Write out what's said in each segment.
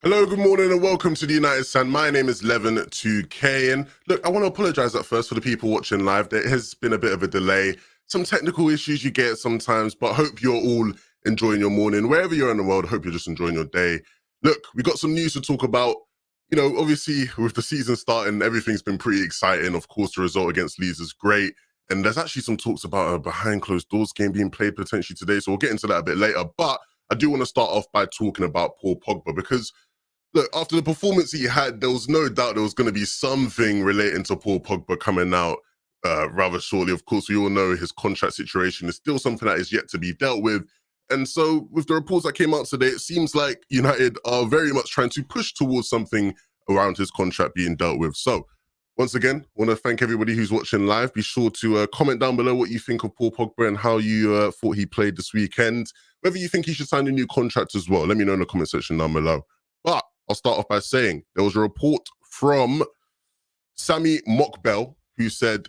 Hello, good morning, and welcome to the United Stand. My name is Levin2K, and look, I want to apologize at first for the people watching live. There has been a bit of a delay, some technical issues you get sometimes, but hope you're all enjoying your morning. Wherever you're in the world, hope you're just enjoying your day. Look, we got some news to talk about. You know, obviously, with the season starting, everything's been pretty exciting. Of course, the result against Leeds is great, and there's actually some talks about a behind closed doors game being played potentially today, so we'll get into that a bit later. But I do want to start off by talking about Paul Pogba, because look, after the performance he had, there was no doubt there was going to be something relating to Paul Pogba coming out rather shortly. Of course, we all know his contract situation is still something that is yet to be dealt with. And so with the reports that came out today, it seems like United are very much trying to push towards something around his contract being dealt with. So once again, I want to thank everybody who's watching live. Be sure to comment down below what you think of Paul Pogba and how you thought he played this weekend. Whether you think he should sign a new contract as well, let me know in the comment section down below. But I'll start off by saying there was a report from Sammy Mockbell who said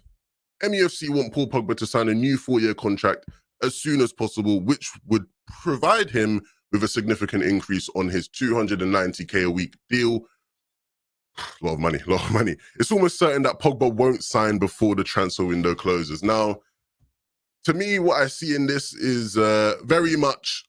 MUFC want Paul Pogba to sign a new 4-year contract as soon as possible, which would provide him with a significant increase on his 290k a week deal. A lot of money. It's almost certain that Pogba won't sign before the transfer window closes. Now, to me, what I see in this is very much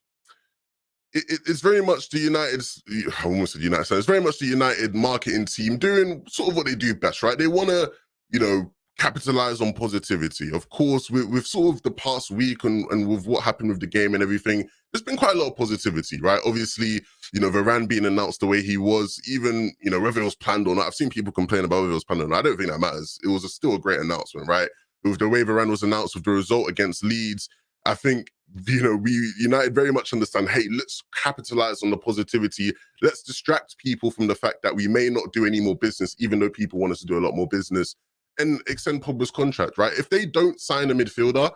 it's very much the United's, I almost said United, it's very much the United marketing team doing sort of what they do best, right? They want to, capitalize on positivity. Of course, with sort of the past week and with what happened with the game and everything, there's been quite a lot of positivity, right? Obviously, Varane being announced the way he was, even, whether it was planned or not, I've seen people complain about whether it was planned or not. I don't think that matters. It was still a great announcement, right? With the way Varane was announced, with the result against Leeds, I think, we United very much understand, hey, let's capitalize on the positivity. Let's distract people from the fact that we may not do any more business, even though people want us to do a lot more business, and extend Pogba's contract, right? If they don't sign a midfielder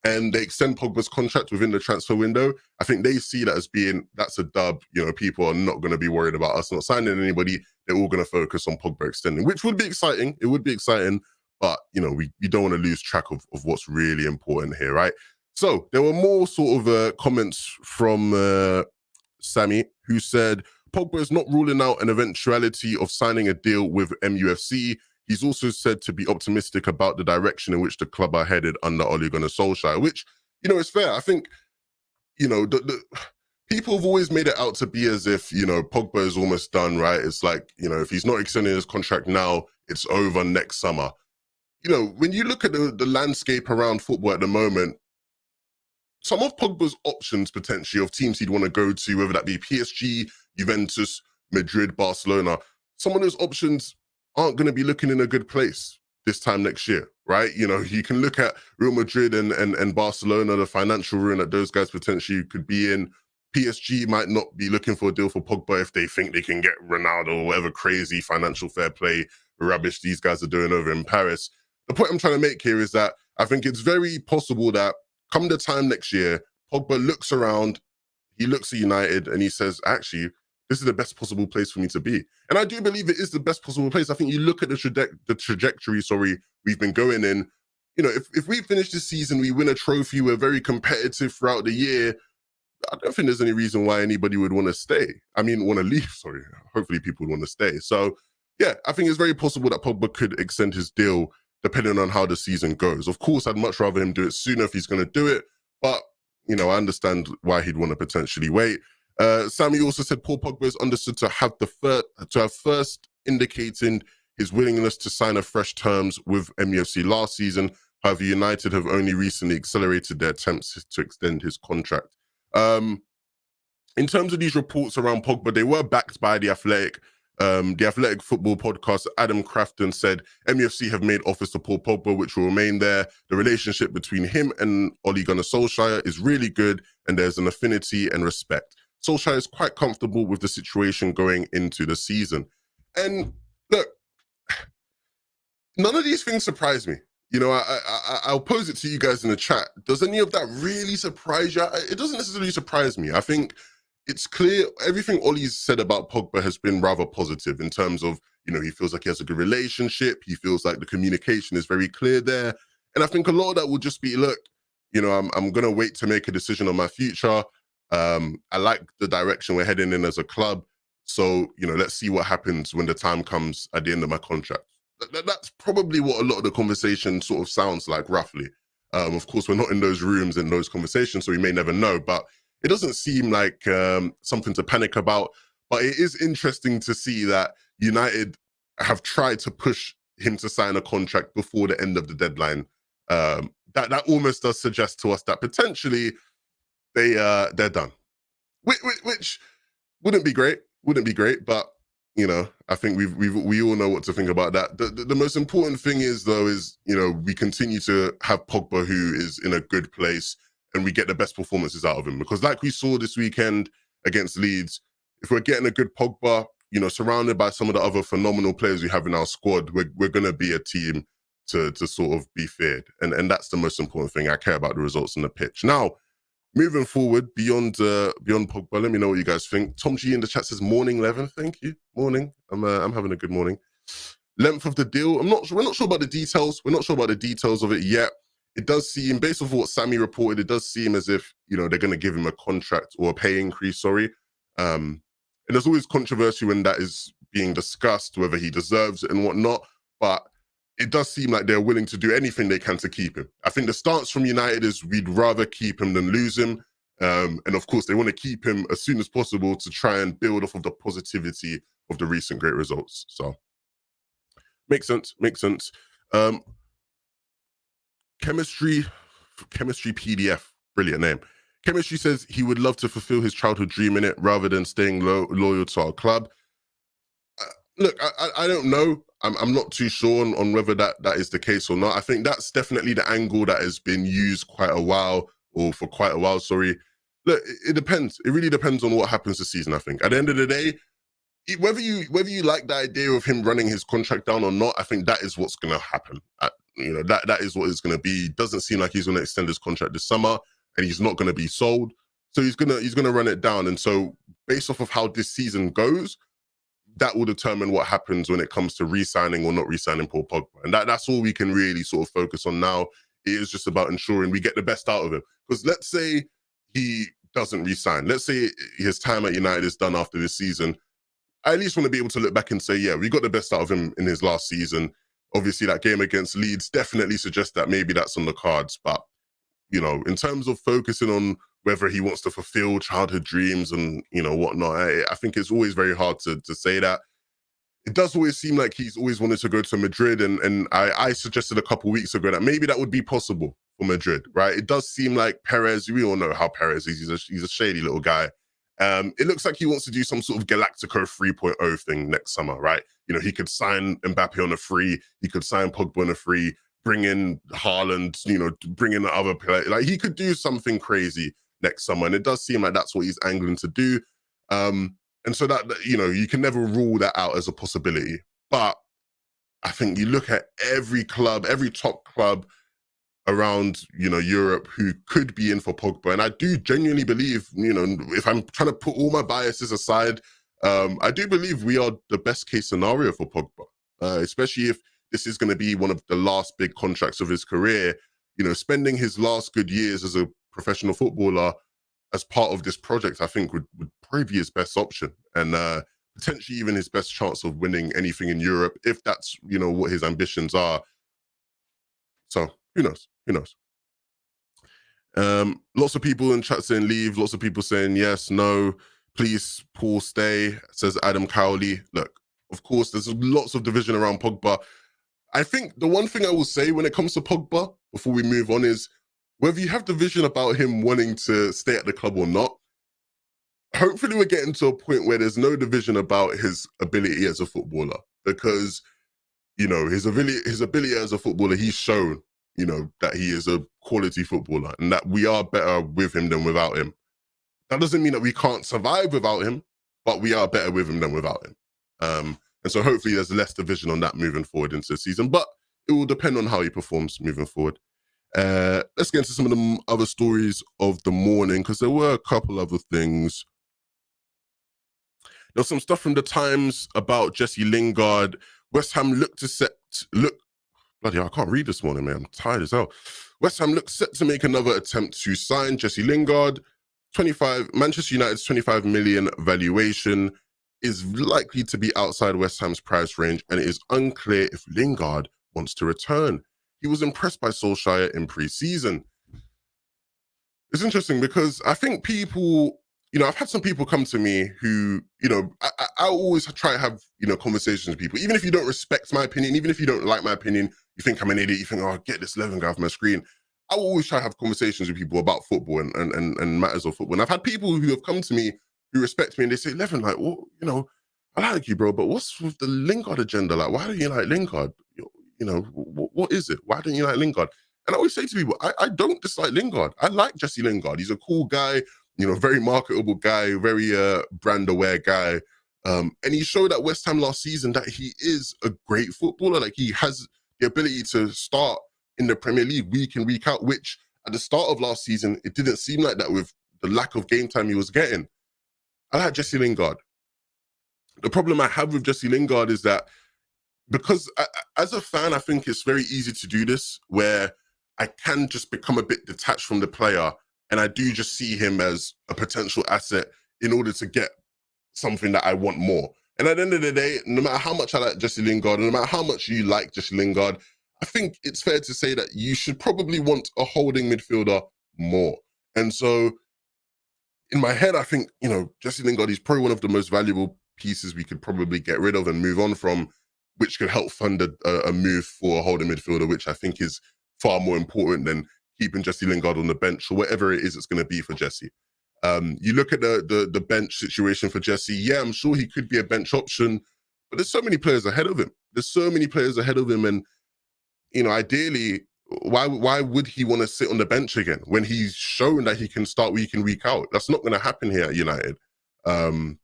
and they extend Pogba's contract within the transfer window, I think they see that as being, that's a dub. People are not going to be worried about us not signing anybody. They're all going to focus on Pogba extending, which would be exciting. It would be exciting, but, we don't want to lose track of what's really important here, right? So there were more sort of comments from Sammy, who said Pogba is not ruling out an eventuality of signing a deal with MUFC. He's also said to be optimistic about the direction in which the club are headed under Ole Gunnar Solskjaer, which, is fair. I think, the people have always made it out to be as if, Pogba is almost done, right? It's like, if he's not extending his contract now, it's over next summer. When you look at the landscape around football at the moment, some of Pogba's options potentially of teams he'd want to go to, whether that be PSG, Juventus, Madrid, Barcelona, some of those options aren't going to be looking in a good place this time next year, right? You can look at Real Madrid and Barcelona, the financial ruin that those guys potentially could be in. PSG might not be looking for a deal for Pogba if they think they can get Ronaldo or whatever crazy financial fair play rubbish these guys are doing over in Paris. The point I'm trying to make here is that I think it's very possible that come the time next year, Pogba looks around, he looks at United and he says, actually, this is the best possible place for me to be. And I do believe it is the best possible place. I think you look at the trajectory, we've been going in. If we finish this season, we win a trophy, we're very competitive throughout the year, I don't think there's any reason why anybody would want to stay. Want to leave, sorry. Hopefully people would want to stay. So, yeah, I think it's very possible that Pogba could extend his deal depending on how the season goes. Of course, I'd much rather him do it sooner if he's going to do it, but, I understand why he'd want to potentially wait. Sammy also said Paul Pogba is understood to have first indicating his willingness to sign a fresh terms with MUFC last season. However, United have only recently accelerated their attempts to extend his contract. In terms of these reports around Pogba, they were backed by The Athletic. The Athletic Football podcast, Adam Crafton said MUFC have made offers to Paul Pogba, which will remain there. The relationship between him and Ole Gunnar Solskjaer is really good, and there's an affinity and respect. Solskjaer is quite comfortable with the situation going into the season. And look, none of these things surprise me. I'll pose it to you guys in the chat. Does any of that really surprise you? It doesn't necessarily surprise me. I think it's clear everything Ollie's said about Pogba has been rather positive in terms of, he feels like he has a good relationship. He feels like the communication is very clear there. And I think a lot of that will just be, look, I'm going to wait to make a decision on my future. I like the direction we're heading in as a club. So, let's see what happens when the time comes at the end of my contract. That's probably what a lot of the conversation sort of sounds like, roughly. Of course, we're not in those rooms and those conversations, so we may never know, but it doesn't seem like something to panic about. But it is interesting to see that United have tried to push him to sign a contract before the end of the deadline. That almost does suggest to us that potentially they're done, which wouldn't be great. But I think we all know what to think about that. The most important thing is we continue to have Pogba, who is in a good place, and we get the best performances out of him. Because like we saw this weekend against Leeds, if we're getting a good Pogba, surrounded by some of the other phenomenal players we have in our squad, we're going to be a team to sort of be feared. And that's the most important thing. I care about the results on the pitch. Now, moving forward, beyond Pogba, let me know what you guys think. Tom G in the chat says, morning, Levin. Thank you. Morning. I'm having a good morning. Length of the deal. We're not sure about the details. We're not sure about the details of it yet. It does seem, based off what Sammy reported, it does seem as if, they're going to give him a contract or a pay increase, and there's always controversy when that is being discussed, whether he deserves it and whatnot. But it does seem like they're willing to do anything they can to keep him. I think the stance from United is we'd rather keep him than lose him. And of course, they want to keep him as soon as possible to try and build off of the positivity of the recent great results. So, makes sense. Chemistry PDF, brilliant name. Chemistry says he would love to fulfill his childhood dream in it rather than staying loyal to our club. Look, I don't know. I'm not too sure on whether that is the case or not. I think that's definitely the angle that has been used for quite a while. Look, it depends. It really depends on what happens this season, I think. At the end of the day, whether you like the idea of him running his contract down or not, I think that is what's going to happen. That is what it's going to be. It doesn't seem like he's going to extend his contract this summer, and he's not going to be sold. So he's gonna run it down. And so based off of how this season goes, that will determine what happens when it comes to re-signing or not re-signing Paul Pogba. And that's all we can really sort of focus on now. It is just about ensuring we get the best out of him. Because let's say he doesn't re-sign. Let's say his time at United is done after this season. I at least want to be able to look back and say, yeah, we got the best out of him in his last season. Obviously, that game against Leeds definitely suggests that maybe that's on the cards. But, in terms of focusing on whether he wants to fulfill childhood dreams and, whatnot, I think it's always very hard to say that. It does always seem like he's always wanted to go to Madrid. And I suggested a couple of weeks ago that maybe that would be possible for Madrid, right? It does seem like Perez, we all know how Perez is. He's a shady little guy. It looks like he wants to do some sort of Galactico 3.0 thing next summer, right? He could sign Mbappe on a free. He could sign Pogba on a free, bring in Haaland, bring in the other player. Like, he could do something crazy next summer. And it does seem like that's what he's angling to do. And so that, you can never rule that out as a possibility. But I think you look at every club, every top club around, Europe who could be in for Pogba. And I do genuinely believe, if I'm trying to put all my biases aside, I do believe we are the best case scenario for Pogba, especially if this is going to be one of the last big contracts of his career. Spending his last good years as a professional footballer as part of this project, I think would probably be his best option, and potentially even his best chance of winning anything in Europe, if that's, what his ambitions are. So who knows? Lots of people in chat saying leave, lots of people saying yes, no, please, Paul, stay, says Adam Cowley. Look, of course, there's lots of division around Pogba. I think the one thing I will say when it comes to Pogba, before we move on, is whether you have division about him wanting to stay at the club or not, hopefully we're getting to a point where there's no division about his ability as a footballer, because, his ability as a footballer, he's shown, that he is a quality footballer and that we are better with him than without him. That doesn't mean that we can't survive without him, but we are better with him than without him. And so hopefully there's less division on that moving forward into the season, but it will depend on how he performs moving forward. Let's get into some of the other stories of the morning, because there were a couple other things. There's some stuff from the Times about Jesse Lingard. West Ham bloody hell, I can't read this morning, man. I'm tired as hell. West Ham looks set to make another attempt to sign Jesse Lingard. Manchester United's 25 million valuation. is likely to be outside West Ham's price range, and it is unclear if Lingard wants to return. He was impressed by Solskjaer in pre-season. It's interesting because I think people, I've had some people come to me who, I always try to have, conversations with people. Even if you don't respect my opinion, even if you don't like my opinion, you think I'm an idiot, you think, oh, get this Levin guy off my screen. I will always try to have conversations with people about football and matters of football. And I've had people who have come to me who respect me and they say, Levin, like, well, I like you, bro, but what's with the Lingard agenda? Like, why don't you like Lingard? What is it? Why don't you like Lingard? And I always say to people, I don't dislike Lingard. I like Jesse Lingard. He's a cool guy, very marketable guy, very brand aware guy. And he showed at West Ham last season that he is a great footballer. Like, he has the ability to start in the Premier League week in, week out, which at the start of last season, it didn't seem like that with the lack of game time he was getting. I like Jesse Lingard. The problem I have with Jesse Lingard is that because as a fan, I think it's very easy to do this where I can just become a bit detached from the player, and I do just see him as a potential asset in order to get something that I want more. And at the end of the day, no matter how much I like Jesse Lingard, no matter how much you like Jesse Lingard, I think it's fair to say that you should probably want a holding midfielder more. And so in my head, I think, Jesse Lingard is probably one of the most valuable pieces we could probably get rid of and move on from, which could help fund a move for a holding midfielder, which I think is far more important than keeping Jesse Lingard on the bench or whatever it is it's going to be for Jesse. You look at the bench situation for Jesse. Yeah, I'm sure he could be a bench option, but there's so many players ahead of him. And, ideally, why would he want to sit on the bench again when he's shown that he can start week in, week out? That's not going to happen here at United. You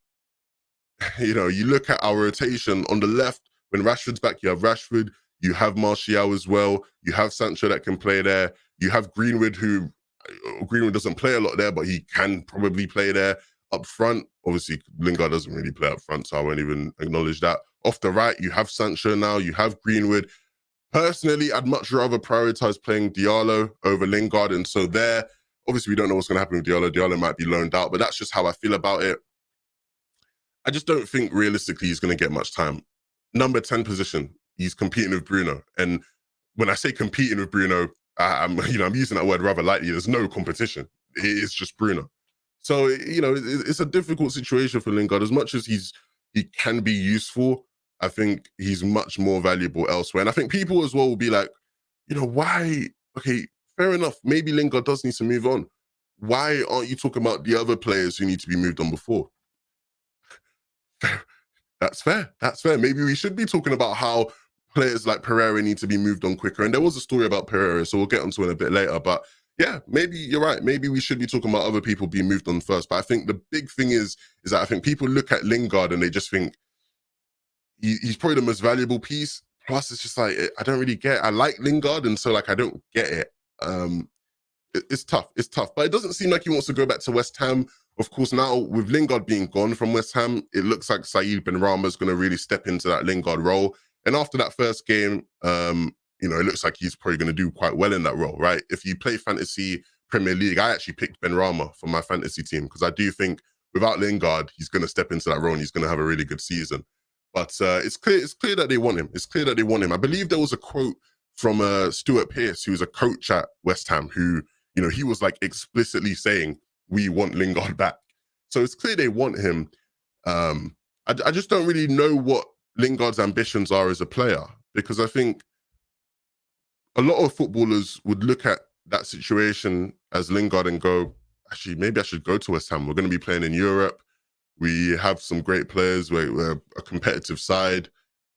look at our rotation on the left, when Rashford's back, you have Rashford, you have Martial as well, you have Sancho that can play there, you have Greenwood doesn't play a lot there, but he can probably play there. Up front, obviously Lingard doesn't really play up front, so I won't even acknowledge that. Off the right, you have Sancho now, you have Greenwood. Personally, I'd much rather prioritize playing Diallo over Lingard, and so there, obviously we don't know what's going to happen with Diallo. Diallo might be loaned out, but that's just how I feel about it. I just don't think realistically he's going to get much time. Number 10 position, he's competing with Bruno. And when I say competing with Bruno, I'm using that word rather lightly. There's no competition. It is just Bruno. So, it's a difficult situation for Lingard. As much as he can be useful, I think he's much more valuable elsewhere. And I think people as well will be like, why? Okay, fair enough. Maybe Lingard does need to move on. Why aren't you talking about the other players who need to be moved on before? That's fair. Maybe we should be talking about how players like Pereira need to be moved on quicker. And there was a story about Pereira, so we'll get onto it a bit later. But yeah, maybe you're right. Maybe we should be talking about other people being moved on first. But I think the big thing is that I think people look at Lingard and they just think he's probably the most valuable piece. Plus, it's just like, I don't really get it. I like Lingard, and so like I don't get it. It's tough. But it doesn't seem like he wants to go back to West Ham. Of course, now with Lingard being gone from West Ham, it looks like Saeed Benrahma is going to really step into that Lingard role. And after that first game, it looks like he's probably going to do quite well in that role, right? If you play fantasy Premier League, I actually picked Benrahma for my fantasy team because I do think without Lingard, he's going to step into that role and he's going to have a really good season. But it's clear that they want him. I believe there was a quote from Stuart Pearce, who was a coach at West Ham, who, he was like explicitly saying, we want Lingard back. So it's clear they want him. I just don't really know what Lingard's ambitions are as a player, because I think a lot of footballers would look at that situation as Lingard and go, actually, maybe I should go to West Ham. We're going to be playing in Europe. We have some great players. We're a competitive side.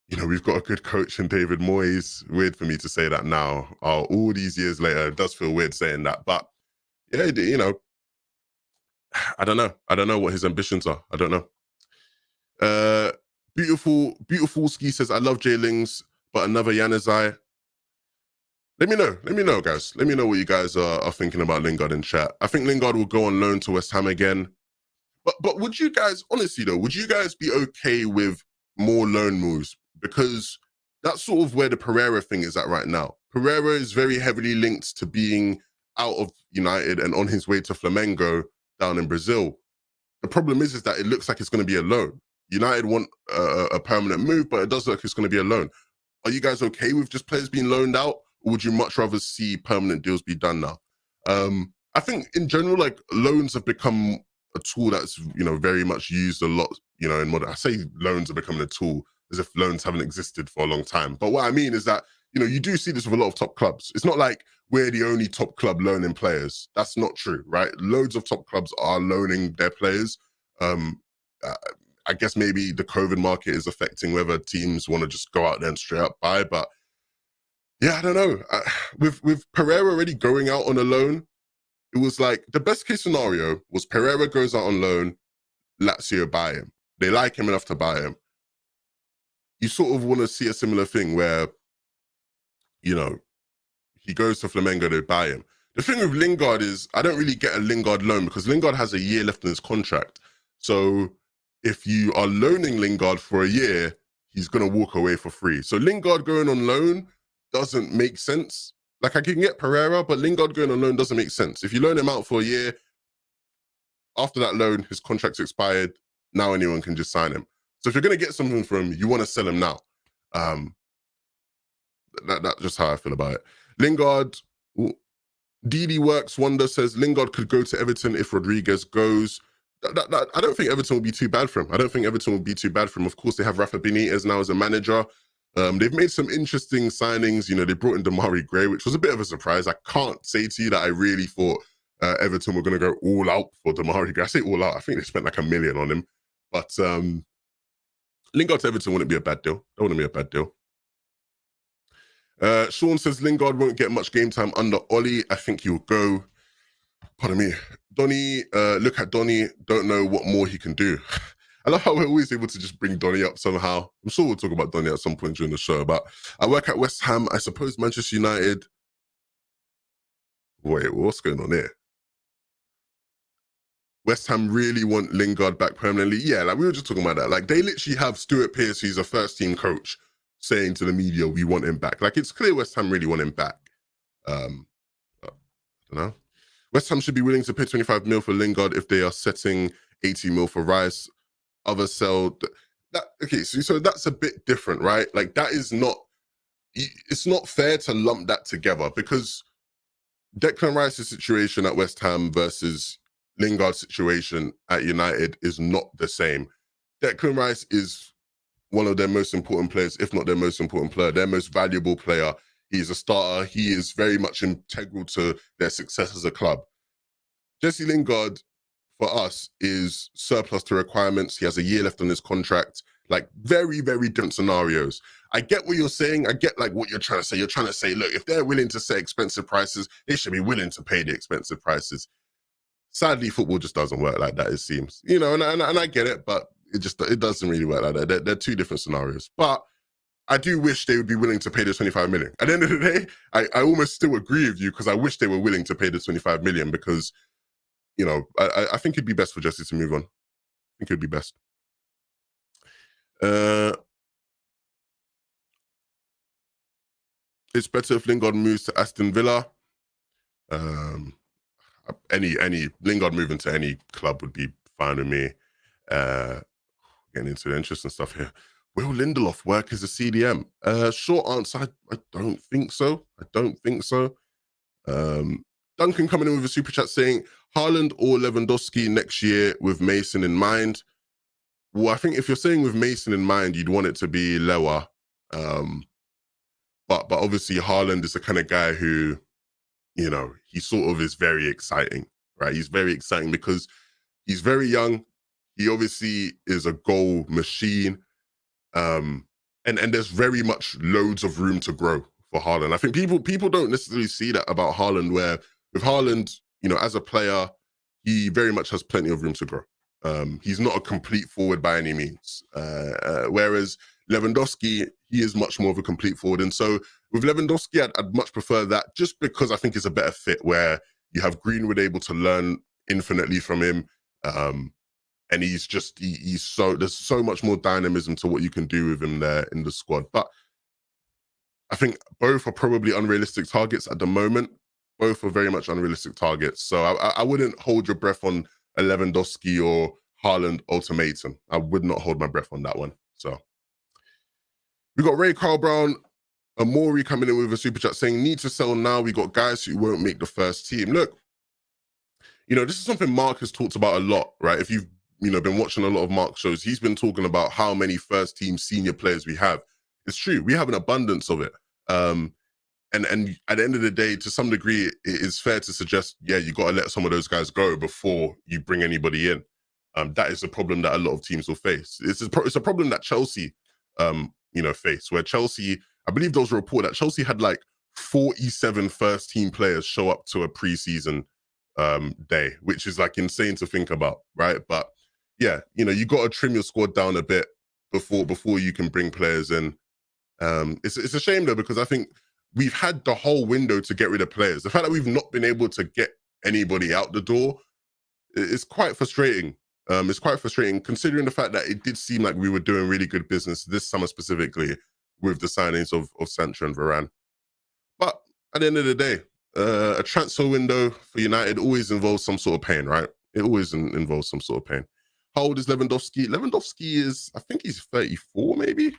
We've got a good coach in David Moyes. Weird for me to say that now. All these years later, it does feel weird saying that. But yeah, I don't know. I don't know what his ambitions are. I don't know. Beautiful Ski says, I love Jay Lings, but another Januzaj. Let me know, guys. Let me know what you guys are thinking about Lingard in chat. I think Lingard will go on loan to West Ham again. But would you guys, honestly though, would you guys be okay with more loan moves? Because that's sort of where the Pereira thing is at right now. Pereira is very heavily linked to being out of United and on his way to Flamengo down in Brazil. The problem is that it looks like it's going to be a loan. United want a permanent move, but it does look like it's going to be a loan. Are you guys okay with just players being loaned out, or would you much rather see permanent deals be done now? I think in general, like, loans have become a tool that's, you know, very much used a lot, you know, in modern. I say loans are becoming a tool as if loans haven't existed for a long time. But what I mean is that, you know, you do see this with a lot of top clubs. It's not like we're the only top club loaning players. That's not true, right? Loads of top clubs are loaning their players. Um, uh, I guess maybe the COVID market is affecting whether teams want to just go out there and straight up buy. But yeah, I don't know. With Pereira already going out on a loan, it was like the best case scenario was Pereira goes out on loan, Lazio buy him. They like him enough to buy him. You sort of want to see a similar thing where, you know, he goes to Flamengo, they buy him. The thing with Lingard is I don't really get a Lingard loan because Lingard has a year left in his contract. So if you are loaning Lingard for a year, he's going to walk away for free. So Lingard going on loan doesn't make sense. Like, I can get Pereira, but Lingard going on loan doesn't make sense. If you loan him out for a year, after that loan, his contract's expired. Now anyone can just sign him. So if you're going to get something from him, you want to sell him now. That's just how I feel about it. Lingard, DD Works Wonder says Lingard could go to Everton if Rodriguez goes. I don't think Everton will be too bad for him. I don't think Everton will be too bad for him. Of course, they have Rafa Benitez now as a manager. They've made some interesting signings. You know, they brought in Damari Gray, which was a bit of a surprise. I can't say to you that I really thought Everton were going to go all out for Damari Gray. I say all out. I think they spent like $1 million on him. But Lingard to Everton wouldn't be a bad deal. That wouldn't be a bad deal. Sean says Lingard won't get much game time under Ollie. I think he'll go. Pardon me. Donny, look at Donny. Don't know what more he can do. I love how we're always able to just bring Donny up somehow. I'm sure we'll talk about Donny at some point during the show. But I work at West Ham. I suppose Manchester United. Wait, what's going on here? West Ham really want Lingard back permanently. Yeah, like we were just talking about that. Like, they literally have Stuart Pearce, who's a first-team coach, saying to the media, we want him back. Like, it's clear West Ham really want him back. I don't know. West Ham should be willing to pay 25 mil for Lingard if they are setting 80 mil for Rice. Others sell that. Okay, so that's a bit different, right? Like, that is not, it's not fair to lump that together because Declan Rice's situation at West Ham versus Lingard's situation at United is not the same. Declan Rice is one of their most important players, if not their most important player, their most valuable player. He's a starter. He is very much integral to their success as a club. Jesse Lingard, for us, is surplus to requirements. He has a year left on his contract. Like, very, very different scenarios. I get what you're saying. I get, like, what you're trying to say. You're trying to say, look, if they're willing to say expensive prices, they should be willing to pay the expensive prices. Sadly, football just doesn't work like that, it seems. You know, and I get it, but it doesn't really work like that. They're two different scenarios. But I do wish they would be willing to pay the 25 million. At the end of the day, I almost still agree with you because I wish they were willing to pay the 25 million because, you know, I think it'd be best for Jesse to move on. I think it'd be best. It's better if Lingard moves to Aston Villa. Any Lingard moving to any club would be fine with me. Getting into the interesting stuff here. Will Lindelof work as a CDM? Short answer, I don't think so. I don't think so. Duncan coming in with a super chat saying, Haaland or Lewandowski next year with Mason in mind? Well, I think if you're saying with Mason in mind, you'd want it to be lower. But obviously Haaland is the kind of guy who, you know, he sort of is very exciting, right? He's very exciting because he's very young. He obviously is a goal machine. And there's very much loads of room to grow for Haaland. I think people don't necessarily see that about Haaland, where with Haaland, you know, as a player, he very much has plenty of room to grow. He's not a complete forward by any means. Whereas Lewandowski, he is much more of a complete forward. And so with Lewandowski, I'd much prefer that just because I think it's a better fit where you have Greenwood able to learn infinitely from him. And he's so, there's so much more dynamism to what you can do with him there in the squad. But I think both are probably unrealistic targets at the moment. Both are very much unrealistic targets. So I wouldn't hold your breath on a Lewandowski or Haaland ultimatum. I would not hold my breath on that one. So we got Ray Carl Brown, Amori coming in with a super chat saying, need to sell now. We got guys who won't make the first team. Look, this is something Mark has talked about a lot, right? If you've, been watching a lot of Mark shows, he's been talking about how many first team senior players we have. It's true. We have an abundance of it. And at the end of the day, to some degree, it is fair to suggest, yeah, you got to let some of those guys go before you bring anybody in. That is a problem that a lot of teams will face. It's a problem that Chelsea, face, where Chelsea, I believe there was a report that Chelsea had like 47 first team players show up to a preseason day, which is like insane to think about, right? But yeah, you got to trim your squad down a bit before you can bring players in. It's a shame though, because I think we've had the whole window to get rid of players. The fact that we've not been able to get anybody out the door is quite frustrating. It's quite frustrating considering the fact that it did seem like we were doing really good business this summer specifically with the signings of Sancho and Varane. But at the end of the day, a transfer window for United always involves some sort of pain, right? It always involves some sort of pain. How old is Lewandowski? Lewandowski is, I think he's 34 maybe?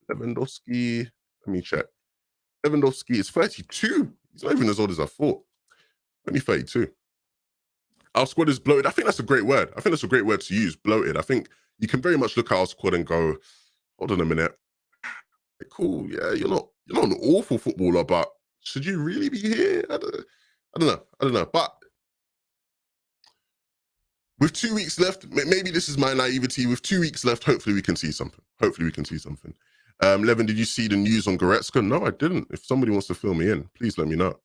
Lewandowski, let me check. Lewandowski is 32. He's not even as old as I thought. Only 32. Our squad is bloated. I think that's a great word. I think that's a great word to use, bloated. I think you can very much look at our squad and go, hold on a minute. Cool, yeah, you're not an awful footballer, but should you really be here? I don't know. But with 2 weeks left, maybe this is my naivety. With 2 weeks left, hopefully we can see something. Levin, did you see the news on Goretzka? No, I didn't. If somebody wants to fill me in, please let me know.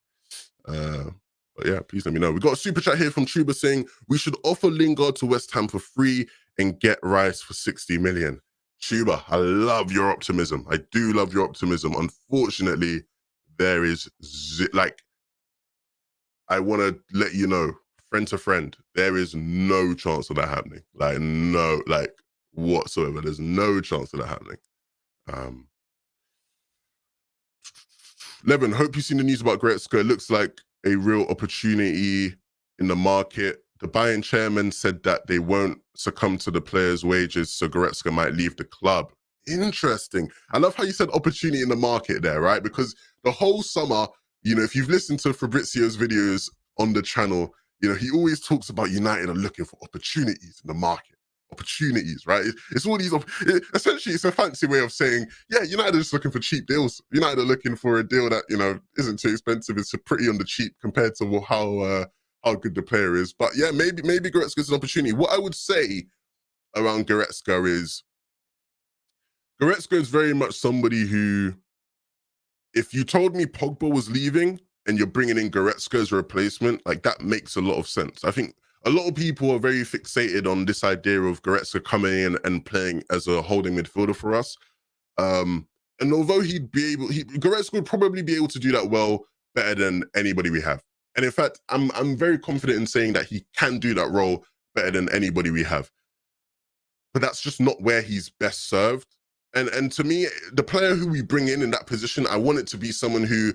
But yeah, please let me know. We got a super chat here from Truba saying, we should offer Lingard to West Ham for free and get Rice for 60 million. Chuba, I love your optimism. I do love your optimism. Unfortunately, there is, I want to let you know, friend to friend, there is no chance of that happening. Whatsoever. There's no chance of that happening. Levin, hope you've seen the news about Goretzka. It looks like a real opportunity in the market. The Bayern chairman said that they won't succumb to the players' wages, so Goretzka might leave the club. Interesting. I love how you said opportunity in the market there, right? Because the whole summer, if you've listened to Fabrizio's videos on the channel, he always talks about United are looking for opportunities in the market. Opportunities, right? It's all these, essentially it's a fancy way of saying, yeah, United are just looking for cheap deals. United are looking for a deal that, isn't too expensive. It's pretty on the cheap compared to how good the player is. But yeah, maybe Goretzka's an opportunity. What I would say around Goretzka is very much somebody who, if you told me Pogba was leaving and you're bringing in Goretzka as a replacement, like that makes a lot of sense. I think a lot of people are very fixated on this idea of Goretzka coming in and playing as a holding midfielder for us. And although Goretzka would probably be able to do that well, better than anybody we have. And in fact, I'm very confident in saying that he can do that role better than anybody we have. But that's just not where he's best served. And to me, the player who we bring in that position, I want it to be someone who,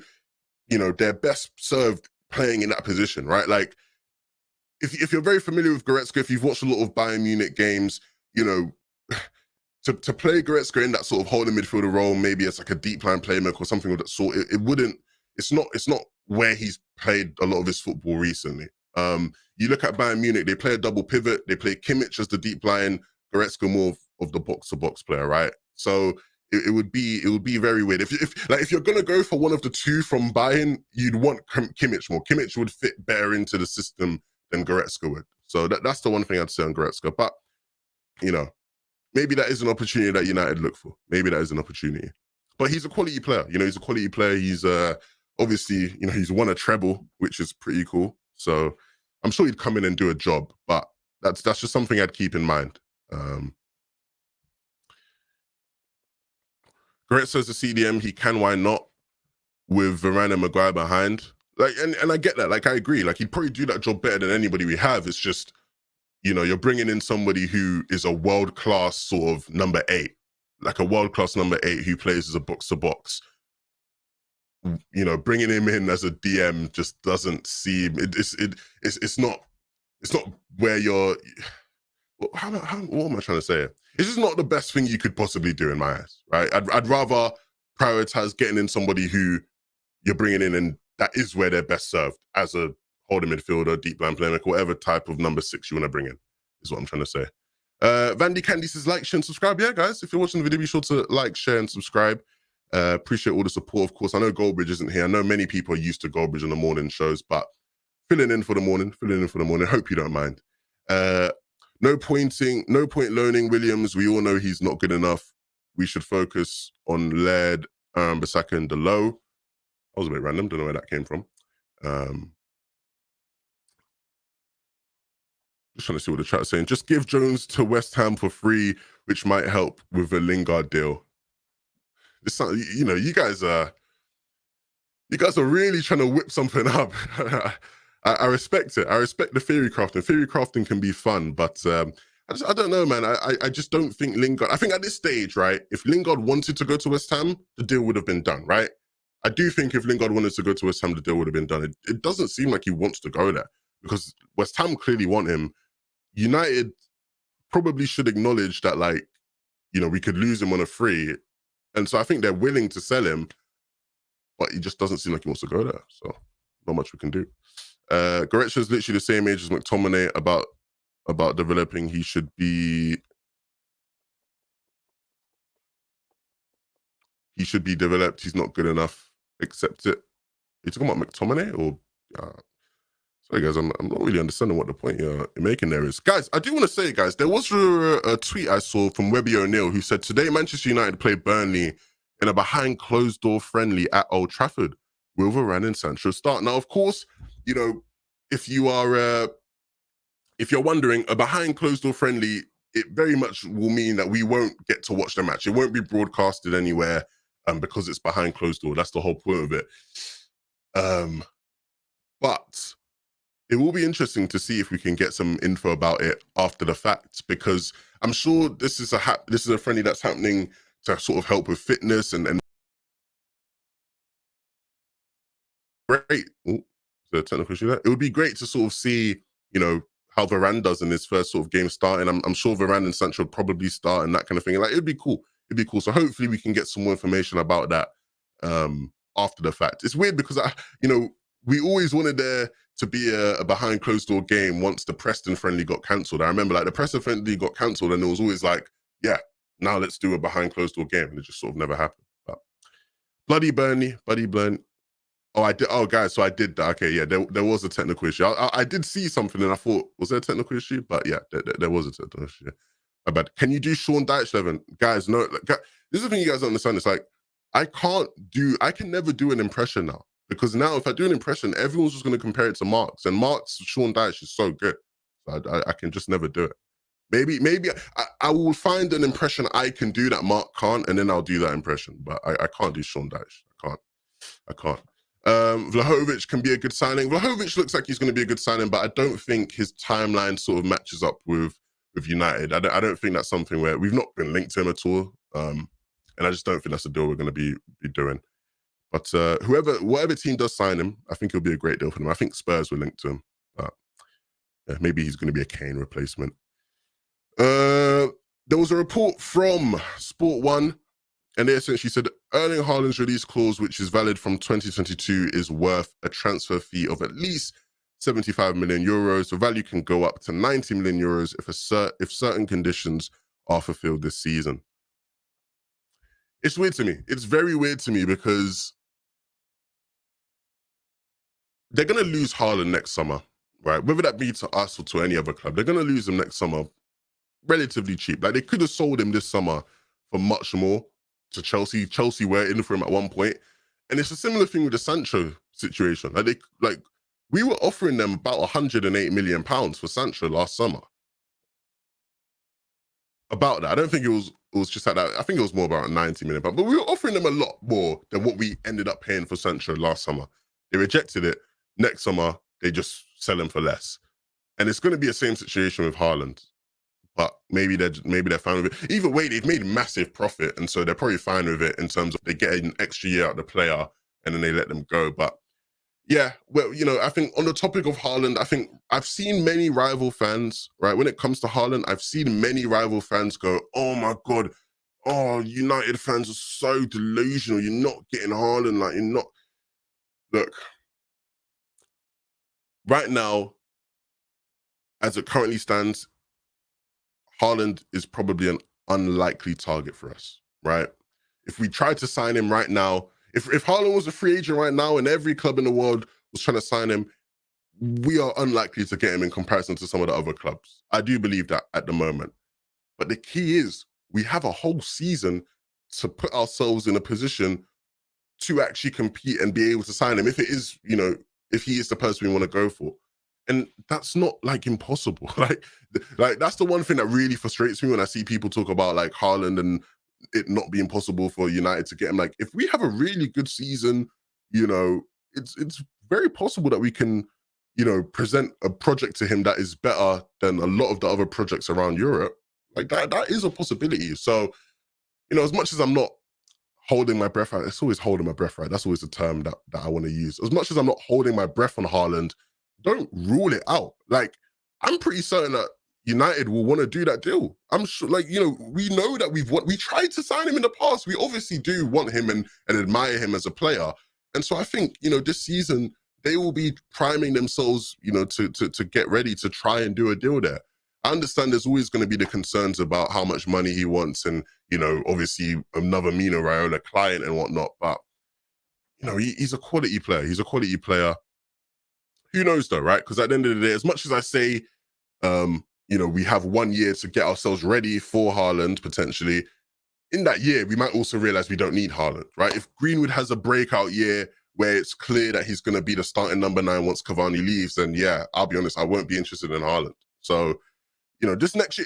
they're best served playing in that position, right? Like, if you're very familiar with Goretzka, if you've watched a lot of Bayern Munich games, to play Goretzka in that sort of holding midfielder role, maybe as like a deep line playmaker or something of that sort, it's not where he's played a lot of his football recently. You look at Bayern Munich, they play a double pivot, they play Kimmich as the deep line, Goretzka more of the box-to-box player, right? So it would be very weird. If you're gonna go for one of the two from Bayern, you'd want Kimmich more. Kimmich would fit better into the system than Goretzka would. So that's the one thing I'd say on Goretzka. But maybe that is an opportunity that United look for. Maybe that is an opportunity. But he's a quality player. He's a quality player. He's obviously, he's won a treble, which is pretty cool. So I'm sure he'd come in and do a job. But that's just something I'd keep in mind. Goretzka's a CDM. He can, why not? With Varane and Maguire behind. And I get that. I agree. He'd probably do that job better than anybody we have. It's just, you're bringing in somebody who is a world-class sort of number 8, like a world-class number 8 who plays as a box-to-box. Bringing him in as a DM just doesn't seem. It's not where you're. what am I trying to say? It's just not the best thing you could possibly do in my eyes, right? I'd rather prioritize getting in somebody who you're bringing in, and that is where they're best served as a holding midfielder, deep line playmaker, whatever type of number 6 you want to bring in, is what I'm trying to say. Vandy Candy says like, share, and subscribe. Yeah, guys, if you're watching the video, be sure to like, share, and subscribe. Appreciate all the support, of course. I know Goldbridge isn't here. I know many people are used to Goldbridge on the morning shows, but filling in for the morning. Hope you don't mind. No point loaning Williams. We all know he's not good enough. We should focus on Laird, Bissaka, and Delo. That was a bit random. Don't know where that came from. Just trying to see what the chat's saying. Just give Jones to West Ham for free, which might help with a Lingard deal. This, you know, you guys are really trying to whip something up. I respect it. I respect the theory crafting. Theory crafting can be fun, but I don't know, man. I just don't think Lingard. I think at this stage, right, if Lingard wanted to go to West Ham, the deal would have been done, right? I do think if Lingard wanted to go to West Ham, the deal would have been done. It doesn't seem like he wants to go there because West Ham clearly want him. United probably should acknowledge that, like, you know, we could lose him on a free. And so I think they're willing to sell him, but he just doesn't seem like he wants to go there. So not much we can do. Goretzka's literally the same age as McTominay about developing. He should be developed. He's not good enough. Accept it. Are you talking about McTominay or sorry guys, I'm not really understanding what the point you're making there is. Guys, I do want to say, guys, there was a tweet I saw from Webby O'Neill who said, today Manchester United played Burnley in a behind closed door friendly at Old Trafford. Will Varane and Sancho start? Now, of course, you know, if you're wondering, a behind closed door friendly, it very much will mean that we won't get to watch the match. It won't be broadcasted anywhere because it's behind closed door. That's the whole point of it. But it will be interesting to see if we can get some info about it after the fact, because I'm sure this is a friendly that's happening to sort of help with fitness and great. Oh, the technical issue there. It would be great to sort of see, you know, how Varane does in his first sort of game starting. I'm sure Varane and Sancho would probably start and that kind of thing. Like, it'd be cool. It'd be cool. So hopefully we can get some more information about that after the fact. It's weird because we always wanted there to be a behind closed door game once the Preston friendly got cancelled. I remember, like, the Preston friendly got cancelled and it was always like, yeah, now let's do a behind closed door game. And it just sort of never happened. But Bloody Burnley. Oh, I did. Oh, guys, so I did that. Okay, yeah, there was a technical issue. I did see something and I thought, was there a technical issue? But yeah, there was a technical issue. But can you do Sean Dyche, Levin? Guys, no. This is the thing you guys don't understand. It's like, I can never do an impression now. Because now if I do an impression, everyone's just going to compare it to Mark's. And Mark's Sean Dyche is so good. So I can just never do it. Maybe I will find an impression I can do that Mark can't, and then I'll do that impression. But I can't do Sean Dyche. I can't. Vlahovic can be a good signing. Vlahovic looks like he's going to be a good signing, but I don't think his timeline sort of matches up with United. I don't think that's something where we've not been linked to him at all. And I just don't think that's a deal we're going to be doing. But whatever team does sign him, I think it'll be a great deal for them. I think Spurs will link to him. But yeah, maybe he's going to be a Kane replacement. There was a report from Sport 1, and they essentially said Erling Haaland's release clause, which is valid from 2022, is worth a transfer fee of at least 75 million euros. The value can go up to 90 million euros if certain conditions are fulfilled this season. It's weird to me. It's very weird to me because they're going to lose Haaland next summer, right? Whether that be to us or to any other club, they're going to lose him next summer relatively cheap. Like, they could have sold him this summer for much more to Chelsea. Chelsea were in for him at one point. And it's a similar thing with the Sancho situation. We were offering them about 108 million pounds for Sancho last summer. About that. I don't think it was just like that. I think it was more about 90 million pounds. But we were offering them a lot more than what we ended up paying for Sancho last summer. They rejected it. Next summer, they just sell him for less. And it's going to be the same situation with Haaland. But maybe they're fine with it. Either way, they've made massive profit, and so they're probably fine with it in terms of they get an extra year out of the player and then they let them go. But Yeah, well, I think on the topic of Haaland, I think I've seen many rival fans, right? When it comes to Haaland, I've seen many rival fans go, "Oh my god, oh United fans are so delusional. You're not getting Haaland, like you're not." Look, right now, as it currently stands, Haaland is probably an unlikely target for us, right? If we tried to sign him right now, if Haaland was a free agent right now and every club in the world was trying to sign him, we are unlikely to get him in comparison to some of the other clubs. I do believe that at the moment. But the key is we have a whole season to put ourselves in a position to actually compete and be able to sign him if it is, if he is the person we want to go for. And that's not like impossible. like that's the one thing that really frustrates me when I see people talk about like Haaland and it not being possible for United to get him. Like if we have a really good season, it's very possible that we can, present a project to him that is better than a lot of the other projects around Europe. Like that is a possibility. So, as much as I'm not holding my breath, it's always holding my breath, right? That's always the term that I want to use. As much as I'm not holding my breath on Haaland, don't rule it out. Like, I'm pretty certain that United will want to do that deal. I'm sure, we know that we tried to sign him in the past. We obviously do want him and admire him as a player. And so I think, this season, they will be priming themselves, to get ready to try and do a deal there. I understand there's always going to be the concerns about how much money he wants and, obviously another Mino Raiola client and whatnot. But, he's a quality player. He's a quality player. Who knows though, right? Because at the end of the day, as much as I say, we have 1 year to get ourselves ready for Haaland potentially, in that year, we might also realize we don't need Haaland, right? If Greenwood has a breakout year where it's clear that he's going to be the starting number 9 once Cavani leaves, then yeah, I'll be honest, I won't be interested in Haaland. So, this next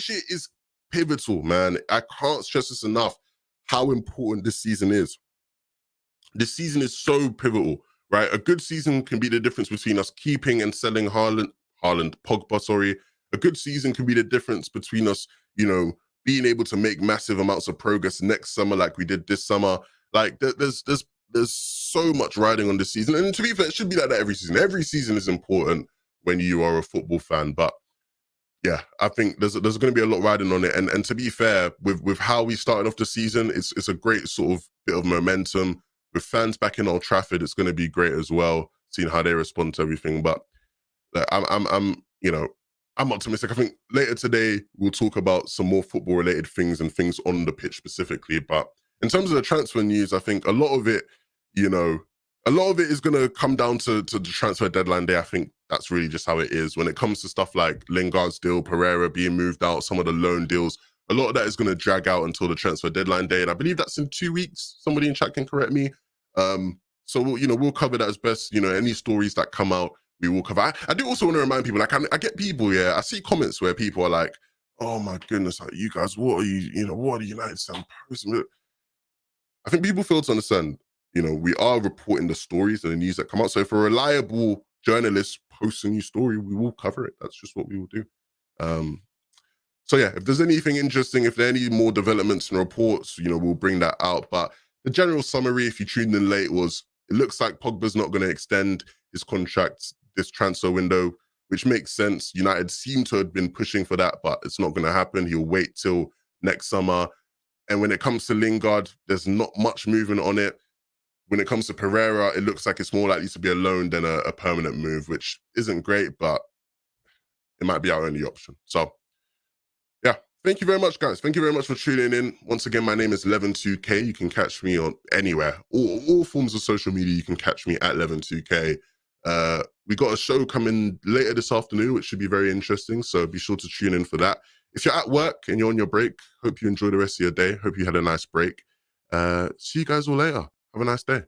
year is pivotal, man. I can't stress this enough how important this season is. This season is so pivotal, right? A good season can be the difference between us keeping and selling Pogba, sorry. A good season can be the difference between us, being able to make massive amounts of progress next summer like we did this summer. Like there's so much riding on this season. And to be fair, it should be like that every season. Every season is important when you are a football fan. But yeah, I think there's going to be a lot riding on it. And to be fair, with how we started off the season, it's a great sort of bit of momentum. With fans back in Old Trafford, it's going to be great as well, seeing how they respond to everything. But I'm optimistic. I think later today we'll talk about some more football related things and things on the pitch specifically. But in terms of the transfer news, I think a lot of it is going to come down to the transfer deadline day. I think that's really just how it is. When it comes to stuff like Lingard's deal, Pereira being moved out, some of the loan deals, a lot of that is going to drag out until the transfer deadline day. And I believe that's in 2 weeks. Somebody in chat can correct me. So we'll cover that as best, any stories that come out, we will cover. I do also want to remind people, like I get people, I see comments where people are like, oh my goodness, like, you guys, what are you, what are the United States posting? I think people fail to understand, we are reporting the stories and the news that come out. So if a reliable journalist posts a new story, we will cover it. That's just what we will do. So yeah, if there's anything interesting, if there are any more developments and reports, we'll bring that out. But the general summary, if you tuned in late, was it looks like Pogba's not going to extend his contract this transfer window, which makes sense. United seem to have been pushing for that, but it's not going to happen. He'll wait till next summer. And when it comes to Lingard, there's not much movement on it. When it comes to Pereira, it looks like it's more likely to be a loan than a permanent move, which isn't great, but it might be our only option. So yeah, thank you very much, guys. Thank you very much for tuning in. Once again, my name is Levan2K. You can catch me on anywhere, all forms of social media. You can catch me at Levan2K. We got a show coming later this afternoon, which should be very interesting. So be sure to tune in for that. If you're at work and you're on your break, hope you enjoy the rest of your day. Hope you had a nice break. See you guys all later. Have a nice day.